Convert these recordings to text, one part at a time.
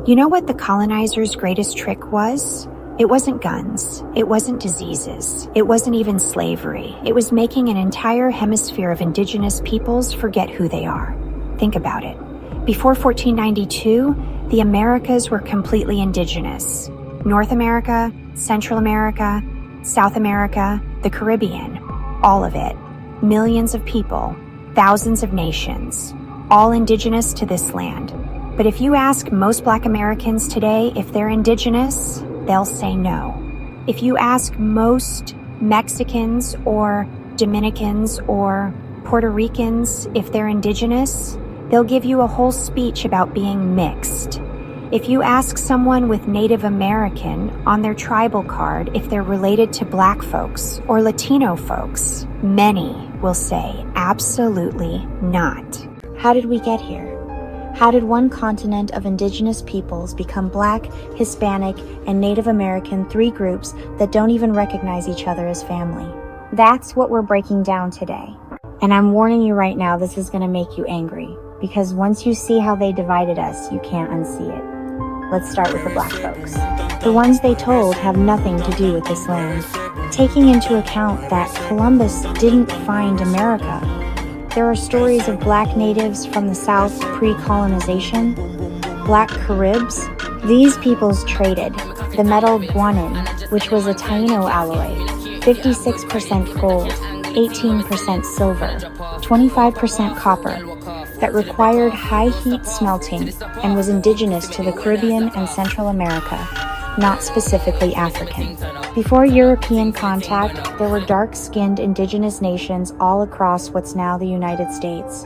You know what the colonizers' greatest trick was? It wasn't guns. It wasn't diseases. It wasn't even slavery. It was making an entire hemisphere of indigenous peoples forget who they are. Think about it. Before 1492, the Americas were completely indigenous. North America, Central America, South America, the Caribbean, all of it. Millions of people, thousands of nations, all indigenous to this land. But if you ask most Black Americans today if they're indigenous, they'll say no. If you ask most Mexicans or Dominicans or Puerto Ricans if they're indigenous, they'll give you a whole speech about being mixed. If you ask someone with Native American on their tribal card if they're related to Black folks or Latino folks, many will say absolutely not. How did we get here? How did one continent of indigenous peoples become Black, Hispanic, and Native American, three groups that don't even recognize each other as family? That's what we're breaking down today. And I'm warning you right now, this is going to make you angry. Because once you see how they divided us, you can't unsee it. Let's start with the Black folks. The ones they told have nothing to do with this land. Taking into account that Columbus didn't find America, there are stories of Black natives from the South pre-colonization, Black Caribs. These peoples traded the metal guanin, which was a Taino alloy, 56% gold, 18% silver, 25% copper, that required high heat smelting and was indigenous to the Caribbean and Central America, not specifically African. Before European contact, there were dark-skinned indigenous nations all across what's now the United States.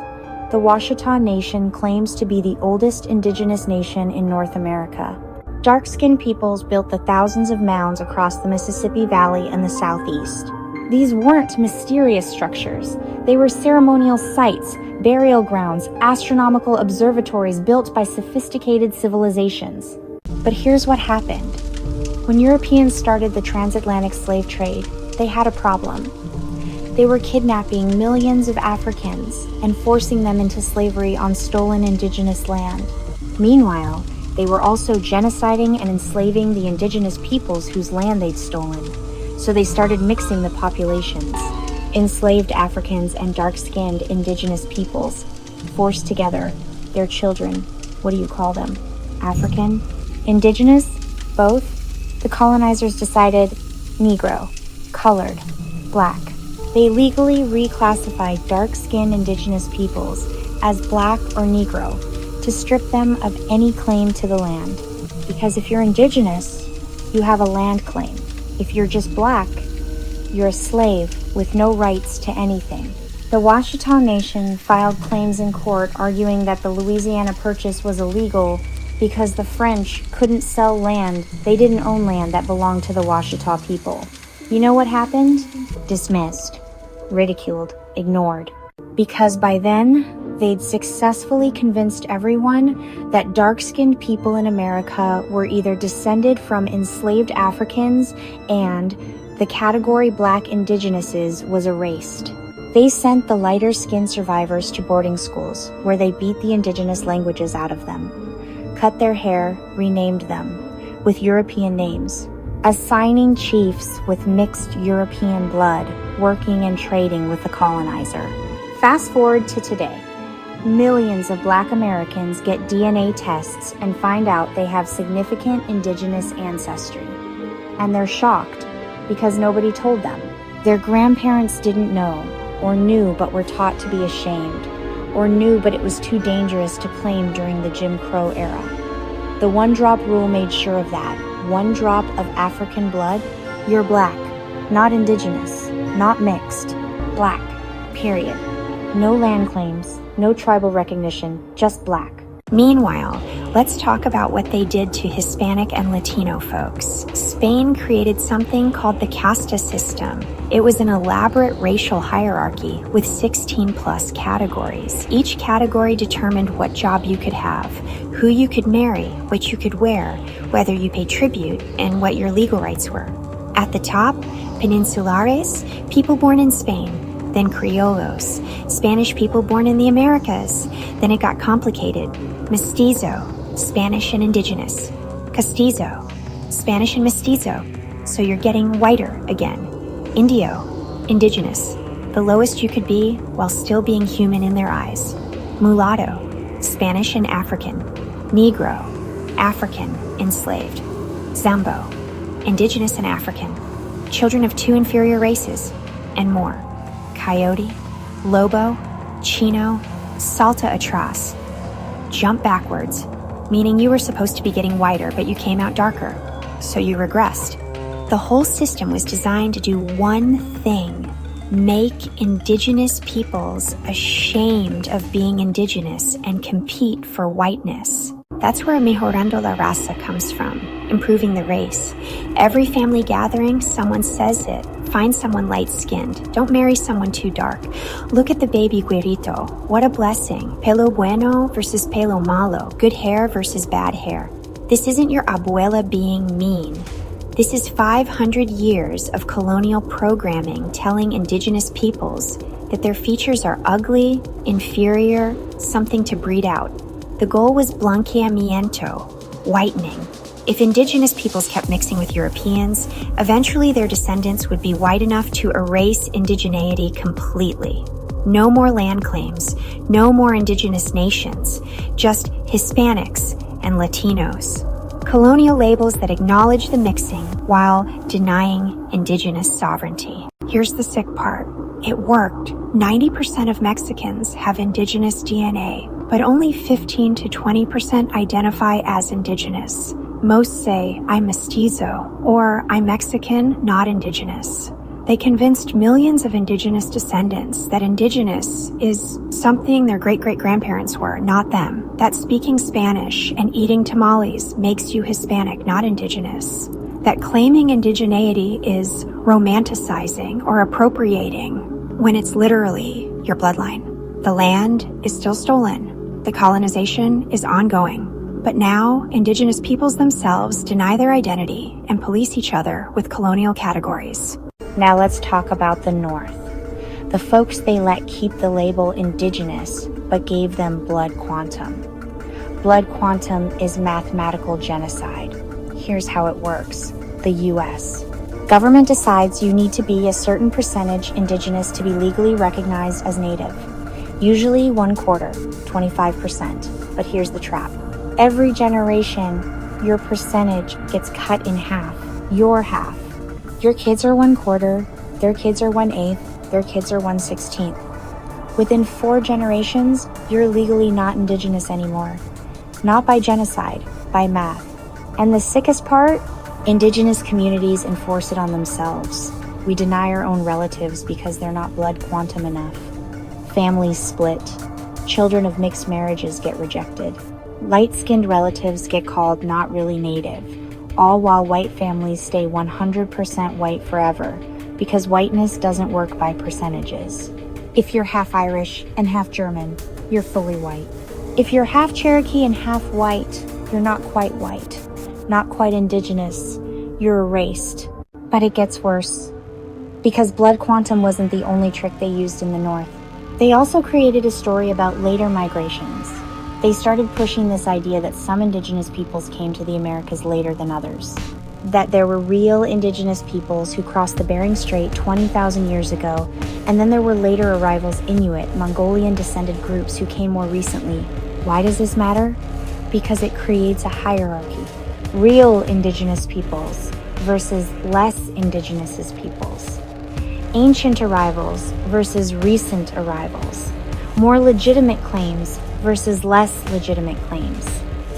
The Washita Nation claims to be the oldest indigenous nation in North America. Dark-skinned peoples built the thousands of mounds across the Mississippi Valley and the Southeast. These weren't mysterious structures. They were ceremonial sites, burial grounds, astronomical observatories built by sophisticated civilizations. But here's what happened. When Europeans started the transatlantic slave trade, they had a problem. They were kidnapping millions of Africans and forcing them into slavery on stolen indigenous land. Meanwhile, they were also genociding and enslaving the indigenous peoples whose land they'd stolen. So they started mixing the populations. Enslaved Africans and dark-skinned indigenous peoples forced together. Their children, what do you call them? African? Indigenous? Both? The colonizers decided Negro, colored, Black. They legally reclassified dark-skinned indigenous peoples as Black or Negro to strip them of any claim to the land. Because if you're indigenous, you have a land claim. If you're just Black, you're a slave with no rights to anything. The Washita Nation filed claims in court arguing that the Louisiana Purchase was illegal because the French couldn't sell land. They didn't own land that belonged to the Washita people. You know what happened? Dismissed, ridiculed, ignored. Because by then, they'd successfully convinced everyone that dark-skinned people in America were either descended from enslaved Africans and the category Black indigenouses was erased. They sent the lighter-skinned survivors to boarding schools where they beat the indigenous languages out of them, cut their hair, renamed them with European names, assigning chiefs with mixed European blood working and trading with the colonizer. Fast forward to today. Millions of Black Americans get DNA tests and find out they have significant indigenous ancestry. And they're shocked because nobody told them. Their grandparents didn't know, or knew but were taught to be ashamed, or knew but it was too dangerous to claim during the Jim Crow era. The one-drop rule made sure of that. One drop of African blood, you're Black, not indigenous, not mixed, Black, period. No land claims, no tribal recognition, just Black. Meanwhile, let's talk about what they did to Hispanic and Latino folks. Spain created something called the Casta System. It was an elaborate racial hierarchy with 16+ categories. Each category determined what job you could have, who you could marry, what you could wear, whether you paid tribute, and what your legal rights were. At the top, Peninsulares, people born in Spain. Then Criollos, Spanish people born in the Americas. Then it got complicated. Mestizo, Spanish and indigenous. Castizo, Spanish and mestizo, so you're getting whiter again. Indio, indigenous, the lowest you could be while still being human in their eyes. Mulatto, Spanish and African. Negro, African, enslaved. Zambo, indigenous and African. Children of two inferior races, and more. Coyote, Lobo, Chino, Salta atrás. Jump backwards, meaning you were supposed to be getting whiter, but you came out darker, so you regressed. The whole system was designed to do one thing: make indigenous peoples ashamed of being indigenous and compete for whiteness. That's where mejorando la raza comes from, improving the race. Every family gathering, someone says it. Find someone light-skinned. Don't marry someone too dark. Look at the baby güerito. What a blessing. Pelo bueno versus pelo malo. Good hair versus bad hair. This isn't your abuela being mean. This is 500 years of colonial programming telling indigenous peoples that their features are ugly, inferior, something to breed out. The goal was blanqueamiento, whitening. If indigenous peoples kept mixing with Europeans, eventually their descendants would be white enough to erase indigeneity completely. No more land claims, no more indigenous nations, just Hispanics and Latinos. Colonial labels that acknowledge the mixing while denying indigenous sovereignty. Here's the sick part. It worked. 90% of Mexicans have indigenous DNA, but only 15 to 20% identify as indigenous. Most say, I'm mestizo, or I'm Mexican, not indigenous. They convinced millions of indigenous descendants that indigenous is something their great-great-grandparents were, not them. That speaking Spanish and eating tamales makes you Hispanic, not indigenous. That claiming indigeneity is romanticizing or appropriating when it's literally your bloodline. The land is still stolen. The colonization is ongoing. But now, indigenous peoples themselves deny their identity and police each other with colonial categories. Now let's talk about the North. The folks they let keep the label indigenous, but gave them blood quantum. Blood quantum is mathematical genocide. Here's how it works. The US. Government decides you need to be a certain percentage indigenous to be legally recognized as native. Usually 1/4, 25%. But here's the trap. Every generation, your percentage gets cut in half. Your half. Your kids are 1/4, their kids are 1/8, their kids are 1/16. Within 4 generations, you're legally not indigenous anymore. Not by genocide, by math. And the sickest part? Indigenous communities enforce it on themselves. We deny our own relatives because they're not blood quantum enough. Families split. Children of mixed marriages get rejected. Light-skinned relatives get called not really native, all while white families stay 100% white forever, because whiteness doesn't work by percentages. If you're half Irish and half German, you're fully white. If you're half Cherokee and half white, you're not quite white, not quite indigenous, you're erased. But it gets worse, because blood quantum wasn't the only trick they used in the North. They also created a story about later migrations. They started pushing this idea that some indigenous peoples came to the Americas later than others. That there were real indigenous peoples who crossed the Bering Strait 20,000 years ago, and then there were later arrivals Inuit, Mongolian-descended groups who came more recently. Why does this matter? Because it creates a hierarchy. Real indigenous peoples versus less indigenous peoples. Ancient arrivals versus recent arrivals. More legitimate claims versus less legitimate claims.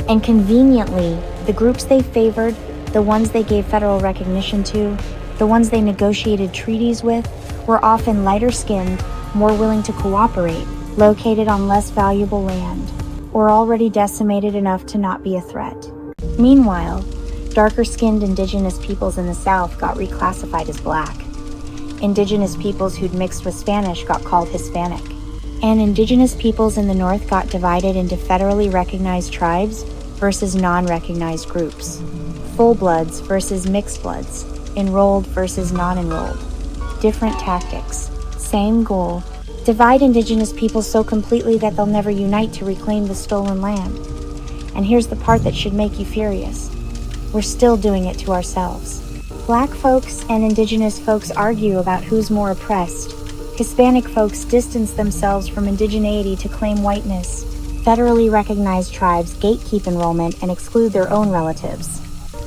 And conveniently, the groups they favored, the ones they gave federal recognition to, the ones they negotiated treaties with, were often lighter-skinned, more willing to cooperate, located on less valuable land, or already decimated enough to not be a threat. Meanwhile, darker-skinned indigenous peoples in the South got reclassified as black. Indigenous peoples who'd mixed with Spanish got called Hispanic. And indigenous peoples in the North got divided into federally recognized tribes versus non-recognized groups. Full-bloods versus mixed bloods. Enrolled versus non-enrolled. Different tactics. Same goal. Divide indigenous peoples so completely that they'll never unite to reclaim the stolen land. And here's the part that should make you furious. We're still doing it to ourselves. Black folks and indigenous folks argue about who's more oppressed. Hispanic folks distance themselves from indigeneity to claim whiteness. Federally recognized tribes gatekeep enrollment and exclude their own relatives.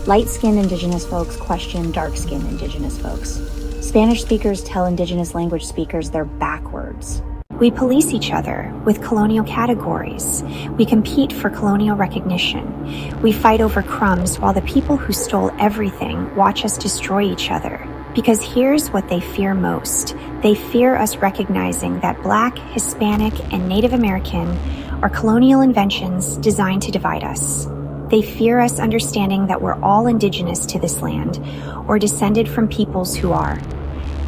Light-skinned indigenous folks question dark-skinned indigenous folks. Spanish speakers tell indigenous language speakers they're backwards. We police each other with colonial categories. We compete for colonial recognition. We fight over crumbs while the people who stole everything watch us destroy each other. Because here's what they fear most. They fear us recognizing that Black, Hispanic, and Native American are colonial inventions designed to divide us. They fear us understanding that we're all indigenous to this land or descended from peoples who are.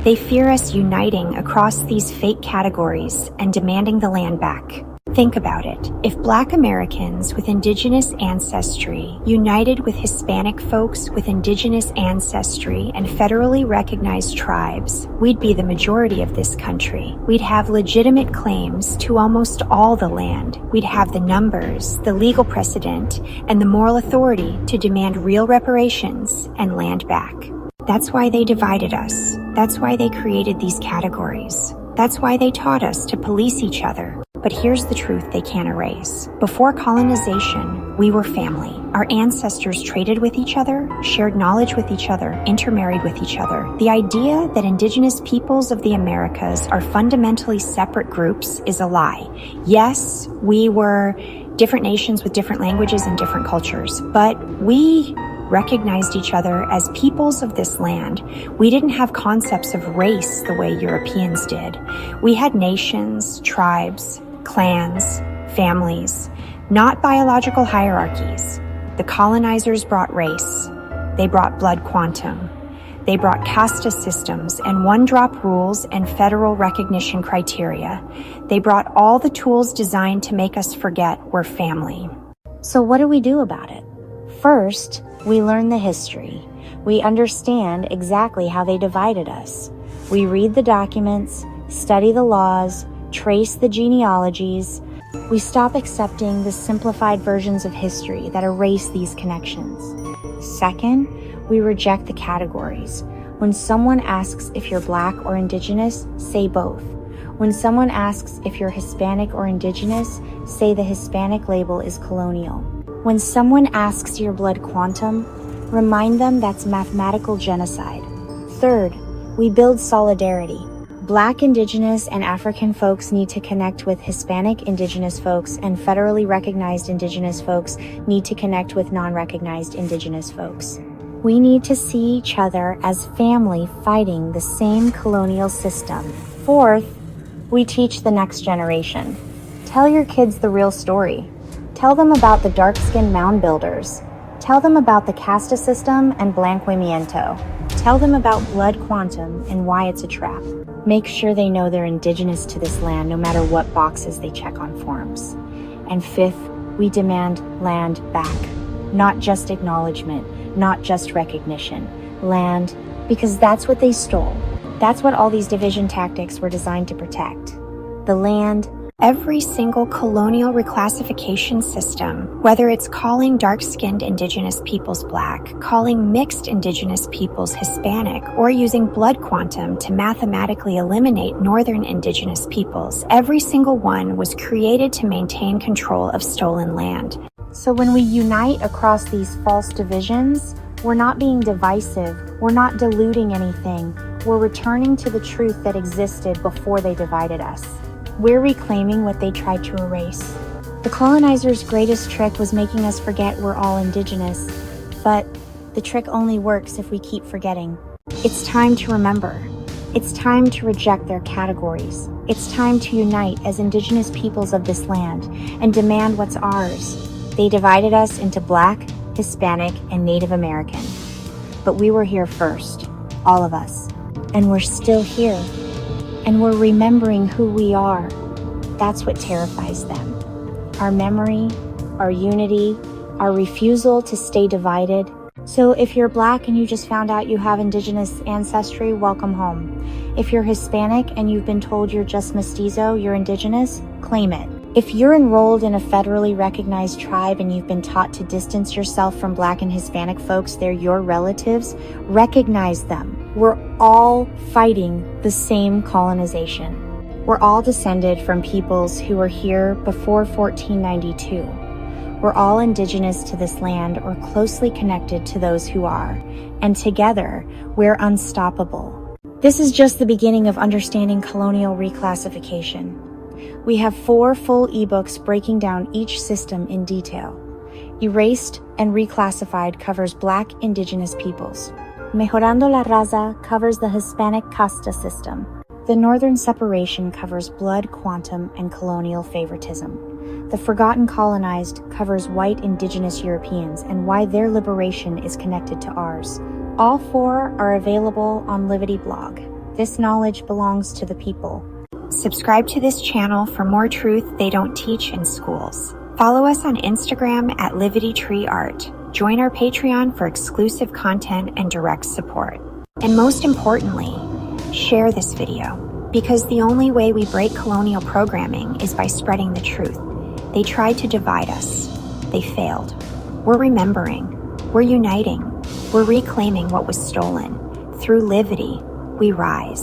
They fear us uniting across these fake categories and demanding the land back. Think about it. If Black Americans with indigenous ancestry united with Hispanic folks with indigenous ancestry and federally recognized tribes, we'd be the majority of this country. We'd have legitimate claims to almost all the land. We'd have the numbers, the legal precedent, and the moral authority to demand real reparations and land back. That's why they divided us. That's why they created these categories. That's why they taught us to police each other. But here's the truth they can't erase. Before colonization, we were family. Our ancestors traded with each other, shared knowledge with each other, intermarried with each other. The idea that indigenous peoples of the Americas are fundamentally separate groups is a lie. Yes, we were different nations with different languages and different cultures, but we recognized each other as peoples of this land. We didn't have concepts of race the way Europeans did. We had nations, tribes, clans, families, not biological hierarchies. The colonizers brought race. They brought blood quantum. They brought Casta systems and one-drop rules and federal recognition criteria. They brought all the tools designed to make us forget we're family. So what do we do about it? First, we learn the history. We understand exactly how they divided us. We read the documents, study the laws, trace the genealogies. We stop accepting the simplified versions of history that erase these connections. Second, we reject the categories. When someone asks if you're Black or Indigenous, say both. When someone asks if you're Hispanic or Indigenous, say the Hispanic label is colonial. When someone asks your blood quantum, remind them that's mathematical genocide. Third, we build solidarity. Black, Indigenous, and African folks need to connect with Hispanic Indigenous folks, and federally recognized Indigenous folks need to connect with non-recognized Indigenous folks. We need to see each other as family fighting the same colonial system. Fourth, we teach the next generation. Tell your kids the real story. Tell them about the dark-skinned mound builders. Tell them about the Casta System and Blanqueamiento. Tell them about blood quantum and why it's a trap. Make sure they know they're indigenous to this land no matter what boxes they check on forms. And fifth, we demand land back. Not just acknowledgement, not just recognition. Land, because that's what they stole. That's what all these division tactics were designed to protect. The land. Every single colonial reclassification system, whether it's calling dark-skinned indigenous peoples Black, calling mixed indigenous peoples Hispanic, or using blood quantum to mathematically eliminate northern indigenous peoples, every single one was created to maintain control of stolen land. So when we unite across these false divisions, we're not being divisive, we're not diluting anything, we're returning to the truth that existed before they divided us. We're reclaiming what they tried to erase. The colonizers' greatest trick was making us forget we're all indigenous, but the trick only works if we keep forgetting. It's time to remember. It's time to reject their categories. It's time to unite as indigenous peoples of this land and demand what's ours. They divided us into Black, Hispanic, and Native American. But we were here first, all of us. And we're still here. And we're remembering who we are. That's what terrifies them. Our memory, our unity, our refusal to stay divided. So if you're Black and you just found out you have indigenous ancestry, welcome home. If you're Hispanic and you've been told you're just mestizo, you're indigenous, claim it. If you're enrolled in a federally recognized tribe and you've been taught to distance yourself from Black and Hispanic folks, they're your relatives, recognize them. We're all fighting the same colonization. We're all descended from peoples who were here before 1492. We're all indigenous to this land or closely connected to those who are, and together, we're unstoppable. This is just the beginning of understanding colonial reclassification. We have 4 full ebooks breaking down each system in detail. Erased and Reclassified covers Black indigenous peoples. Mejorando la Raza covers the Hispanic Casta System. The Northern Separation covers blood, quantum, and colonial favoritism. The Forgotten Colonized covers white indigenous Europeans and why their liberation is connected to ours. All 4 are available on Livity blog. This knowledge belongs to the people. Subscribe to this channel for more truth they don't teach in schools. Follow us on Instagram at LivityTreeArt. Join our Patreon for exclusive content and direct support. And most importantly, share this video, because the only way we break colonial programming is by spreading the truth. They tried to divide us. They failed. We're remembering. We're uniting. We're reclaiming what was stolen. Through Livity, we rise.